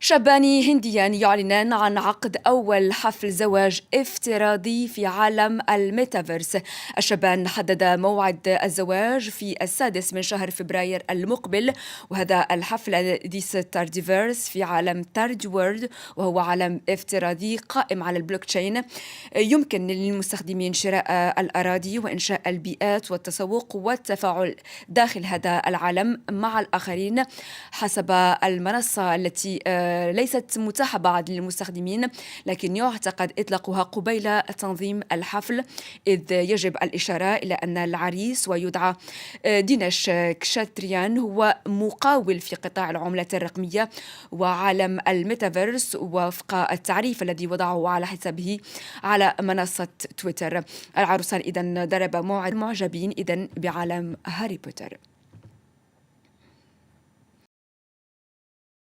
شابان هنديان يعلنان عن عقد أول حفل زواج افتراضي في عالم الميتافيرس. الشابان حدد موعد الزواج في 6 من شهر فبراير المقبل، وهذا الحفل الذي ستارديفيرس في عالم تارد وورد، وهو عالم افتراضي قائم على البلوك تشين. يمكن للمستخدمين شراء الأراضي وإنشاء البيئات والتسوق والتفاعل داخل هذا العالم مع الآخرين حسب المنصة التي ليست متاحة بعد للمستخدمين، لكن يعتقد إطلاقها قبيل تنظيم الحفل، إذ يجب الإشارة إلى أن العريس ويدعى دينيش كشاتريان هو مقاول في قطاع العملات الرقمية وعالم الميتافيرس وفق التعريف الذي وضعه على حسابه على منصة تويتر. العروسان إذن ضرب موعد معجبين إذن بعالم هاري بوتر.